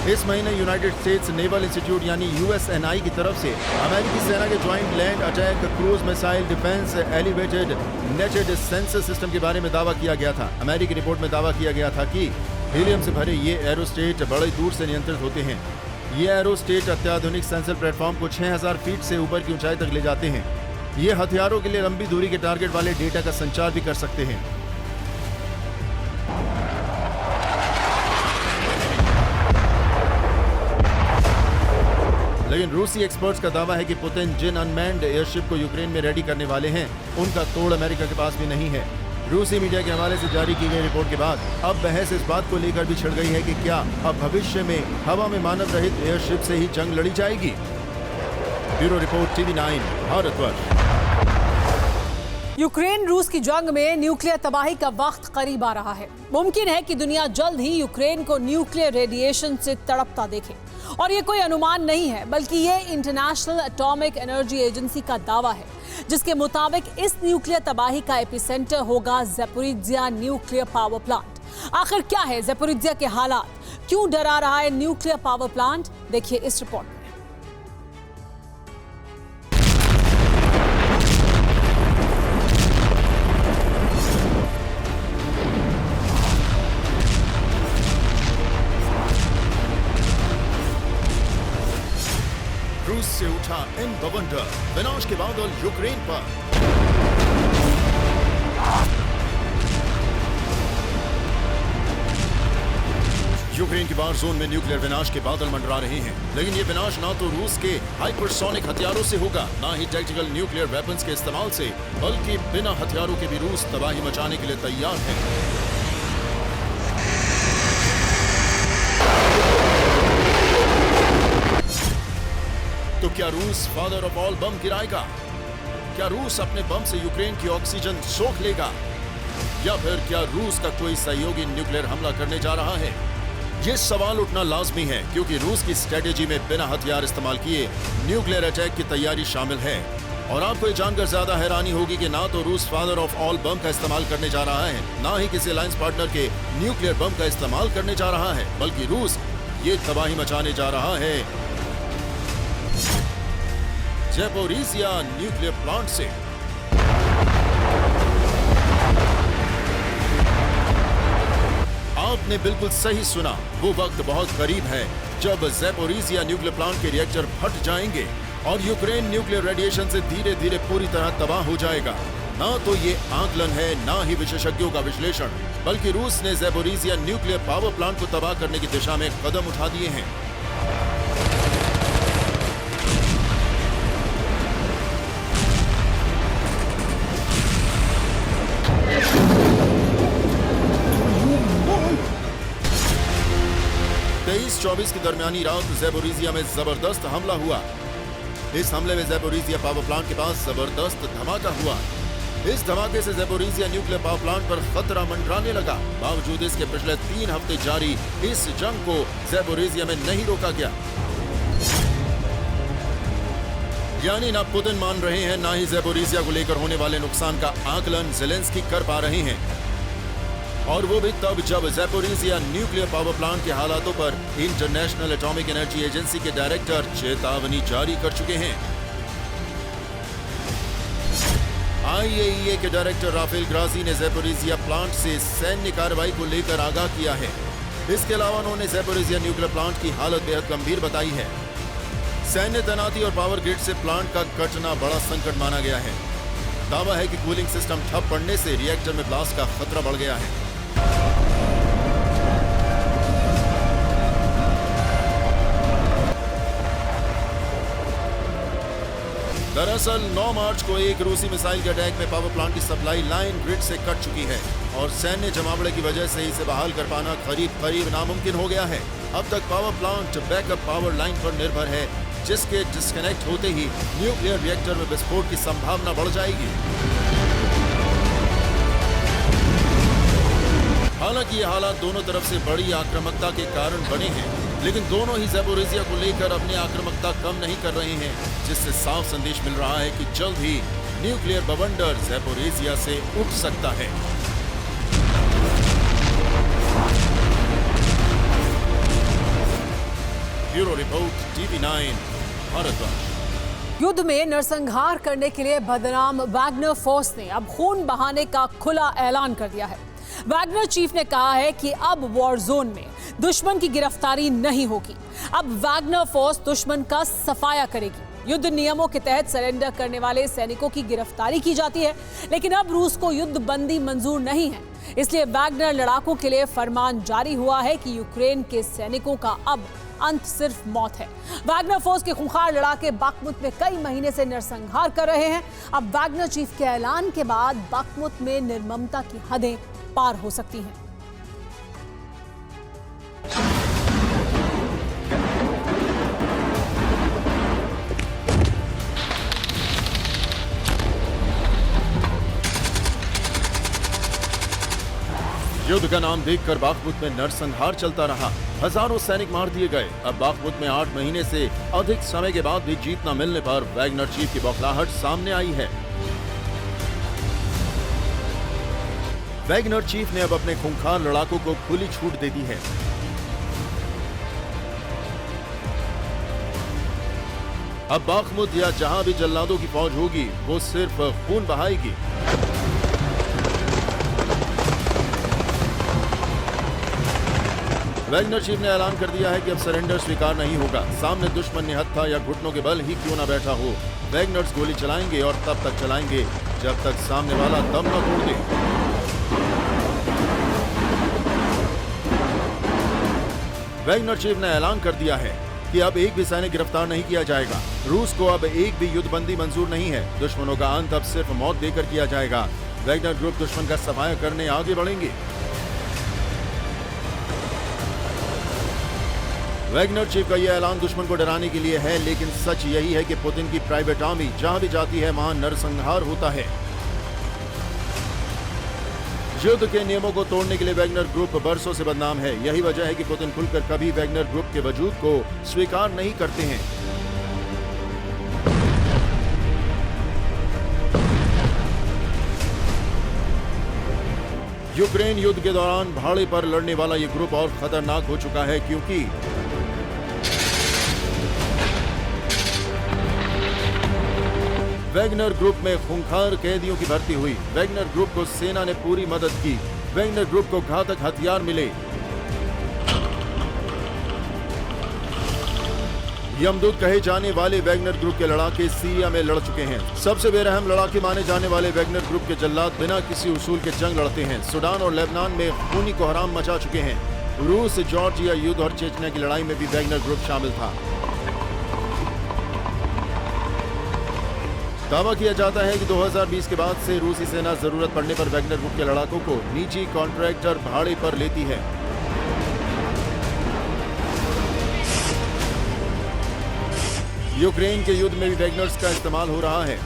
इस महीने यूनाइटेड स्टेट्स नेवल इंस्टीट्यूट यानी USNI की तरफ से अमेरिकी सेना के joint land attack cruise missile defence elevated netted sensor system के बारे में दावा किया गया था। अमेरिकी रिपोर्ट में दावा किया गया था कि हीलियम से भरे ये एरोस्टेट बड़ी दूर से नियंत्रित होते हैं। ये एरोस्टेट अत्याधुनिक सेंसर प्लेटफॉर्म को 6000 फीट से ऊपर की ऊंचाई तक ले जाते हैं। ये हथियारों के लिए लंबी दूरी के टारगेट वाले डेटा का संचार भी कर सकते हैं। लेकिन रूसी एक्सपर्ट्स का दावा है कि पुतिन जिन अनमैन्ड एयरशिप को यूक्रेन में रेडी करने वाले हैं, उनका तोड़ अमेरिका के पास भी नहीं है। रूसी मीडिया के हवाले से जारी की गई रिपोर्ट के बाद अब बहस इस बात को लेकर भी छिड़ गई है कि क्या अब भविष्य में हवा में मानव रहित एयरशिप से ही जंग लड़ी जाएगी। Bureau report TV9 Bharatvarsh. Ukraine रूस की जंग में न्यूक्लियर तबाही का वक्त करीब आ रहा है। मुमकिन है कि दुनिया जल्द ही यूक्रेन को न्यूक्लियर रेडिएशन से तड़पता देखे। और ये कोई अनुमान नहीं है, बल्कि ये इंटरनेशनल एटॉमिक एनर्जी एजेंसी का दावा है, जिसके मुताबिक इस न्यूक्लियर तबाही का एपिसेंटर होगा ज़ैपोरिज़िया न्यूक्लियर पावर प्लांट। आखिर क्या है ज़ैपोरिज़िया के हालात, क्यों डरा रहा है न्यूक्लियर पावर प्लांट, देखिए इस रिपोर्ट में। रूस से उठा इन बवंडर, विनाश के बादल यूक्रेन पर। यूक्रेन के बार जोन में न्यूक्लियर विनाश के बादल मंडरा रहे हैं, लेकिन ये विनाश ना तो रूस के हाइपरसोनिक हथियारों से होगा, ना ही टैक्टिकल न्यूक्लियर वेपन्स के इस्तेमाल से, बल्कि बिना हथियारों के भी रूस तबाही मचाने के लिए तैयार है। तो क्या रूस फादर ऑफ ऑल बम गिराएगा? क्या रूस अपने बम से यूक्रेन की ऑक्सीजन सोख लेगा? या फिर क्या रूस का कोई सहयोगी न्यूक्लियर हमला करने जा रहा है? ये सवाल उठना लाजमी है, क्योंकि रूस की स्ट्रेटेजी में बिना हथियार इस्तेमाल किए न्यूक्लियर अटैक की तैयारी शामिल है। और आपको ये जानकर ज्यादा हैरानी होगी कि ना तो रूस फादर ऑफ ऑल बम का इस्तेमाल करने जा रहा है, ना ही किसी अलायंस पार्टनर के न्यूक्लियर बम का इस्तेमाल करने जा रहा है, बल्कि रूस ये तबाही मचाने जा रहा है ज़ैपोरिज़िया न्यूक्लियर प्लांट से। आपने बिल्कुल सही सुना, वो वक्त बहुत करीब है जब ज़ैपोरिज़िया न्यूक्लियर प्लांट के रिएक्टर फट जाएंगे और यूक्रेन न्यूक्लियर रेडिएशन से धीरे धीरे पूरी तरह तबाह हो जाएगा। ना तो ये आकलन है, ना ही विशेषज्ञों का विश्लेषण, बल्कि रूस ने ज़ैपोरिज़िया न्यूक्लियर पावर प्लांट को तबाह करने की दिशा में कदम उठा दिए हैं। तेईस-24 की दरमियानी रात ज़ैपोरिज़िया में जबरदस्त हमला हुआ। इस हमले में ज़ैपोरिज़िया पावर प्लांट के पास जबरदस्त धमाका हुआ। इस धमाके से ज़ैपोरिज़िया न्यूक्लियर पावर प्लांट पर खतरा मंडराने लगा। बावजूद इसके पिछले 3 हफ्ते जारी इस जंग को ज़ैपोरिज़िया में नहीं रोका गया। यानी ना पुतिन मान रहे हैं, ना ही ज़ैपोरिज़िया को लेकर होने वाले नुकसान का आकलन ज़ेलेंस्की कर पा रहे हैं। और वो भी तब जब ज़ैपोरिज़िया न्यूक्लियर पावर प्लांट के हालातों पर इंटरनेशनल एटॉमिक एनर्जी एजेंसी के डायरेक्टर चेतावनी जारी कर चुके हैं। IAEA के डायरेक्टर राफेल ग्राजी ने ज़ैपोरिज़िया प्लांट से सैन्य कार्रवाई को लेकर आगाह किया है। इसके अलावा उन्होंने ज़ैपोरिज़िया न्यूक्लियर प्लांट की हालत बेहद गंभीर बताई है। सैन्य तैनाती और पावर ग्रिड से प्लांट का कटना बड़ा संकट माना गया है। दावा है कि कूलिंग सिस्टम ठप पड़ने से रिएक्टर में ब्लास्ट का खतरा बढ़ गया है। दरअसल 9 मार्च को एक रूसी मिसाइल के अटैक में पावर प्लांट की सप्लाई लाइन ग्रिड से कट चुकी है और सैन्य जमावड़े की वजह से इसे बहाल कर पाना करीब नामुमकिन हो गया है। अब तक power plant backup power line पर निर्भर है, जिसके डिस्कनेक्ट होते ही न्यूक्लियर रिएक्टर में विस्फोट की संभावना बढ़ जाएगी। हालांकि ये हालात दोनों तरफ से बड़ी आक्रामकता के कारण बने हैं, लेकिन दोनों ही ज़ैपोरिज़िया को लेकर अपनी आक्रामकता कम नहीं कर रहे हैं, जिससे साफ संदेश मिल रहा है कि जल्द ही न्यूक्लियर बवंडर ज़ैपोरिज़िया से उठ सकता है। Bureau report, TV9, Bharatvarsh. युद्ध में नरसंहार करने के लिए बदनाम वैगनर फोर्स ने अब खून बहाने का खुला ऐलान कर दिया है। वैगनर चीफ ने कहा है कि अब वॉर जोन में दुश्मन की गिरफ्तारी नहीं होगी। अब वैगनर फोर्स दुश्मन का सफाया करेगी। युद्ध नियमों के तहत सरेंडर करने वाले सैनिकों की गिरफ्तारी की जाती है, लेकिन अब रूस को युद्ध बंदी मंजूर नहीं है। इसलिए वैगनर लड़ाकों के लिए फरमान जारी हुआ है कि यूक्रेन के सैनिकों का अब अंत सिर्फ मौत है। वैगनर फोर्स के खूंखार लड़ाके बाखमुत में कई महीने से नरसंहार कर रहे हैं। अब वैगनर चीफ के ऐलान के बाद बाखमुत में निर्ममता की हदें पार हो सकती हैं। युद्ध का नाम देखकर बाखमुत में नरसंहार चलता रहा। हजारों सैनिक मार दिए गए। अब बाखमुत में 8 महीने से अधिक समय के बाद भी जीत न मिलने पर वैगनर चीफ की बौखलाहट सामने आई है। वैगनर चीफ ने अब अपने खूंखार लड़ाकों को खुली छूट दे दी है। अब बाखमुत या जहां भी जल्लादों की फौज होगी, वो सिर्फ खून बहाएगी। वैगनर चीफ ने ऐलान कर दिया है कि अब सरेंडर स्वीकार नहीं होगा। सामने दुश्मन निहत्था या घुटनों के बल ही क्यों ना बैठा हो, वैगनर्स गोली चलाएंगे और तब तक चलाएंगे जब तक सामने वाला दम न तोड़ दे। वैगनर चीफ ने ऐलान कर दिया है कि अब एक भी सैनिक गिरफ्तार नहीं किया जाएगा। रूस को अब एक भी युद्धबंदी मंजूर नहीं है। दुश्मनों का अंत अब सिर्फ मौत देकर किया जाएगा। वैगनर ग्रुप दुश्मन का सफाया करने आगे बढ़ेंगे। वैगनर चीफ का यह ऐलान दुश्मन को डराने के लिए है, लेकिन सच यही है कि पुतिन की प्राइवेट आर्मी जहां भी जाती है वहां नरसंहार होता है। युद्ध के नियमों को तोड़ने के लिए वैगनर ग्रुप बरसों से बदनाम है। यही वजह है कि पुतिन खुलकर कभी वैगनर ग्रुप के वजूद को स्वीकार नहीं करते हैं। यूक्रेन युद्ध के दौरान भाड़े पर लड़ने वाला ये ग्रुप और खतरनाक हो चुका है, क्योंकि वैगनर ग्रुप में खूंखार कैदियों की भर्ती हुई। वैगनर ग्रुप को सेना ने पूरी मदद की। वैगनर ग्रुप को घातक हथियार मिले। यमदूत कहे जाने वाले वैगनर ग्रुप के लड़ाके सीरिया में लड़ चुके हैं। सबसे बेरहम लड़ाके माने जाने वाले वैगनर ग्रुप के जल्लाद बिना किसी उसूल के जंग लड़ते हैं। सूडान और लेबनान में खूनी कोहराम मचा चुके हैं। रूस, जॉर्जिया युद्ध और चेचन्या की लड़ाई में भी वैगनर ग्रुप शामिल था। दावा किया जाता है कि 2020 के बाद से रूसी सेना जरूरत पड़ने पर वैगनर ग्रुप के लड़ाकों को निजी कॉन्ट्रैक्टर भाड़े पर लेती है। यूक्रेन के युद्ध में भी वैगनर्स का इस्तेमाल हो रहा है।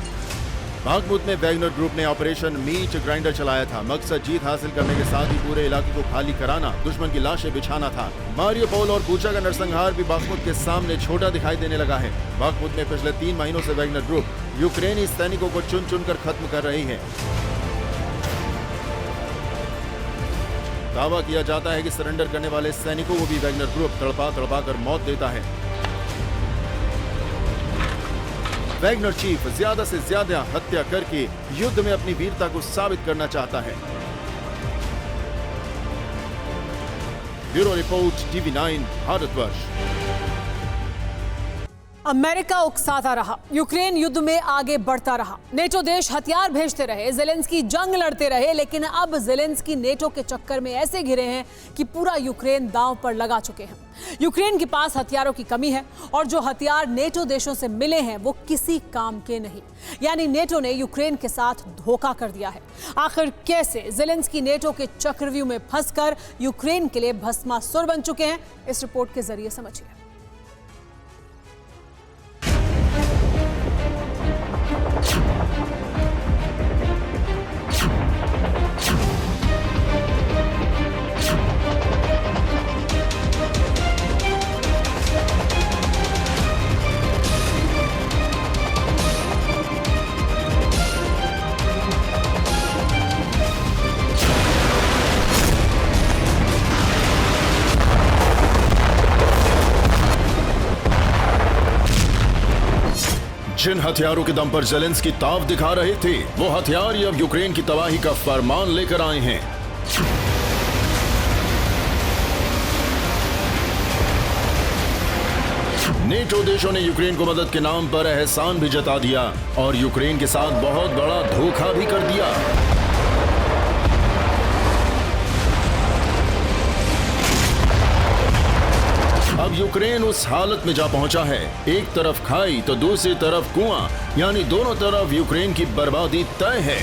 बाखमुत में वैगनर ग्रुप ने ऑपरेशन मीट ग्राइंडर चलाया था। मकसद जीत हासिल करने के साथ ही पूरे इलाके को खाली कराना, दुश्मन की लाशें बिछाना था। मारियोपोल और बूचा का नरसंहार भी बाखमुत के सामने छोटा दिखाई देने लगा है। बाखमुत में पिछले 3 महीनों से वैगनर ग्रुप यूक्रेनी सैनिकों को चुन चुन कर खत्म कर रही है। दावा किया जाता है कि सरेंडर करने वाले सैनिकों को भी वैगनर ग्रुप तड़पा तड़पा कर मौत देता है। वैगनर चीफ ज्यादा से ज्यादा हत्या करके युद्ध में अपनी वीरता को साबित करना चाहता है। Bureau report, TV9, Bharatvarsh. America उकसाता रहा, यूक्रेन युद्ध में आगे बढ़ता रहा, नेटो देश हथियार भेजते रहे, जेलेंस्की जंग लड़ते रहे, लेकिन अब जेलेंस्की नेटो के चक्कर में ऐसे घिरे हैं कि पूरा यूक्रेन दांव पर लगा चुके हैं। यूक्रेन के पास हथियारों की कमी है और जो हथियार नेटो देशों से मिले हैं वो किसी काम के नहीं। यानी नेटो ने यूक्रेन के साथ धोखा कर दिया है। आखिर कैसे जेलेंस्की नेटो के चक्रव्यूह में फंसकर यूक्रेन के लिए भस्मासुर बन चुके हैं, इस रिपोर्ट के जरिए समझिए। जिन हथियारों के दम पर जेलेंस्की ताव दिखा रहे थे, वो हथियार ही अब यूक्रेन की तबाही का फरमान लेकर आए हैं। नेटो देशों ने यूक्रेन को मदद के नाम पर एहसान भी जता दिया और यूक्रेन के साथ बहुत बड़ा धोखा भी कर दिया। अब यूक्रेन उस हालत में जा पहुंचा है, एक तरफ खाई तो दूसरी तरफ कुआं, यानी दोनों तरफ यूक्रेन की बर्बादी तय है।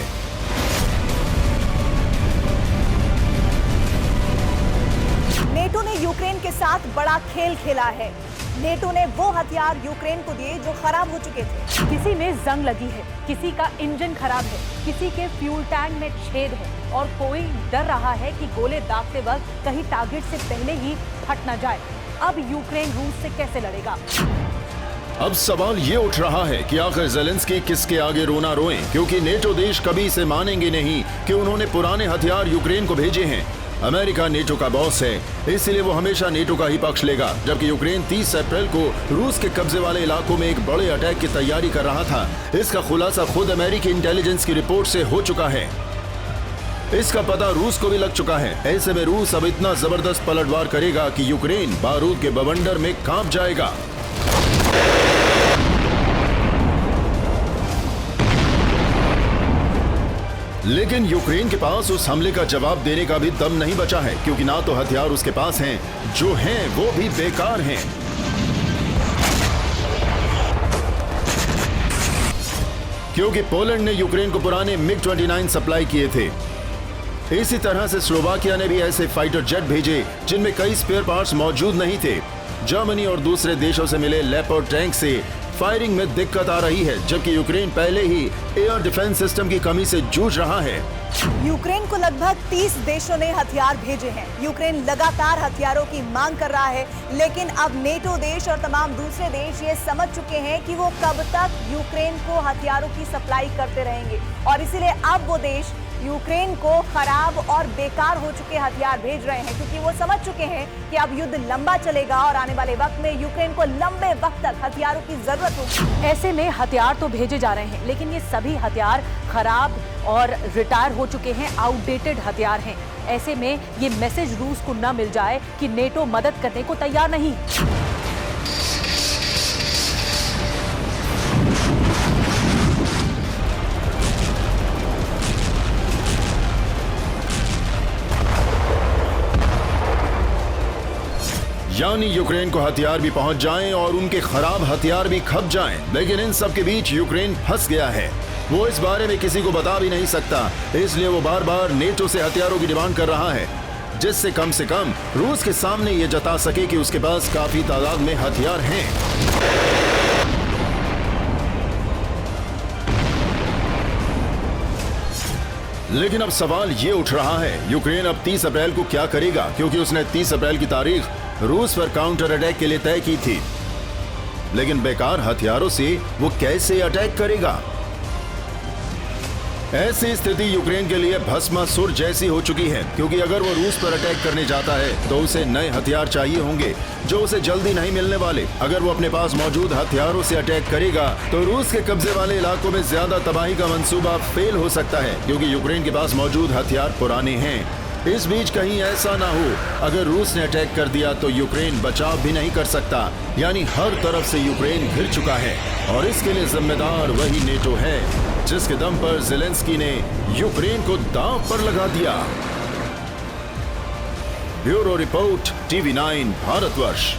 नेटो ने यूक्रेन के साथ बड़ा खेल खेला है। नेटो ने वो हथियार यूक्रेन को दिए जो खराब हो चुके थे। किसी में जंग लगी है, किसी का इंजन खराब है, किसी के फ्यूल टैंक में छेद है और कोई डर रहा है कि गोले दागते वक्त कहीं टारगेट से पहले ही फट न जाए। अब यूक्रेन रूस से कैसे लड़ेगा? अब सवाल ये उठ रहा है कि आखिर जेलेंस्की किसके आगे रोना रोएं, क्योंकि नेटो देश कभी इसे मानेंगे नहीं कि उन्होंने पुराने हथियार यूक्रेन को भेजे हैं। अमेरिका नेटो का बॉस है, इसलिए वो हमेशा नेटो का ही पक्ष लेगा, जबकि यूक्रेन 30 अप्रैल को रूस के कब्जे वाले इलाकों में एक बड़े अटैक की तैयारी कर रहा था। इसका खुलासा खुद अमेरिकी इंटेलिजेंस की रिपोर्ट से हो चुका है। इसका पता रूस को भी लग चुका है। ऐसे में रूस अब इतना जबरदस्त पलटवार करेगा कि यूक्रेन बारूद के बवंडर में कांप जाएगा। लेकिन यूक्रेन के पास उस हमले का जवाब देने का भी दम नहीं बचा है, क्योंकि ना तो हथियार उसके पास हैं, जो हैं वो भी बेकार हैं। क्योंकि पोलैंड ने यूक्रेन को पुराने MiG-29 सप्लाई किए थे। इसी तरह से स्लोवाकिया ने भी ऐसे फाइटर जेट भेजे जिनमें कई स्पेयर पार्ट्स मौजूद नहीं थे। जर्मनी और दूसरे देशों से मिले लेपर्ड टैंक से फायरिंग में दिक्कत आ रही है, जबकि यूक्रेन पहले ही एयर डिफेंस सिस्टम की कमी से जूझ रहा है। यूक्रेन को लगभग 30 देशों ने हथियार भेजे हैं। यूक्रेन लगातार हथियारों की मांग कर रहा है, लेकिन अब नेटो देश और तमाम दूसरे देश ये समझ चुके हैं कि वो कब तक यूक्रेन को हथियारों की सप्लाई करते रहेंगे और इसीलिए अब वो देश यूक्रेन को खराब और बेकार हो चुके हथियार भेज रहे हैं, क्योंकि वो समझ चुके हैं कि अब युद्ध लंबा चलेगा और आने वाले वक्त में यूक्रेन को लंबे वक्त तक हथियारों की जरूरत होगी। ऐसे में हथियार तो भेजे जा रहे हैं, लेकिन ये सभी हथियार खराब और रिटायर हो चुके हैं, आउटडेटेड हथियार हैं। ऐसे में ये मैसेज रूस को न मिल जाए कि नेटो मदद करने को तैयार नहीं। यानी यूक्रेन को हथियार भी पहुंच जाएं और उनके खराब हथियार भी खप जाएं, लेकिन इन सब के बीच यूक्रेन फंस गया है। वो इस बारे में किसी को बता भी नहीं सकता, इसलिए वो बार बार नेटो से हथियारों की डिमांड कर रहा है, जिससे कम से कम रूस के सामने ये जता सके कि उसके पास काफी तादाद में हथियार हैं। लेकिन अब सवाल ये उठ रहा है, यूक्रेन अब 30 अप्रैल को क्या करेगा, क्योंकि उसने 30 अप्रैल की तारीख रूस पर काउंटर अटैक के लिए तय की थी। लेकिन बेकार हथियारों से वो कैसे अटैक करेगा? ऐसी स्थिति यूक्रेन के लिए भस्मासुर जैसी हो चुकी है, क्योंकि अगर वो रूस पर अटैक करने जाता है तो उसे नए हथियार चाहिए होंगे जो उसे जल्दी नहीं मिलने वाले। अगर वो अपने पास मौजूद हथियारों से अटैक करेगा तो रूस के कब्जे वाले इलाकों में ज्यादा तबाही का मंसूबा फेल हो सकता है, क्योंकि यूक्रेन के पास मौजूद हथियार पुराने हैं। इस बीच कहीं ऐसा ना हो, अगर रूस ने अटैक कर दिया तो यूक्रेन बचाव भी नहीं कर सकता। यानी हर तरफ से यूक्रेन घिर चुका है और इसके लिए जिम्मेदार वही नेटो है, जिसके दम पर ज़ेलेंस्की ने यूक्रेन को दांव पर लगा दिया। Bureau report, TV9 Bharatvarsh.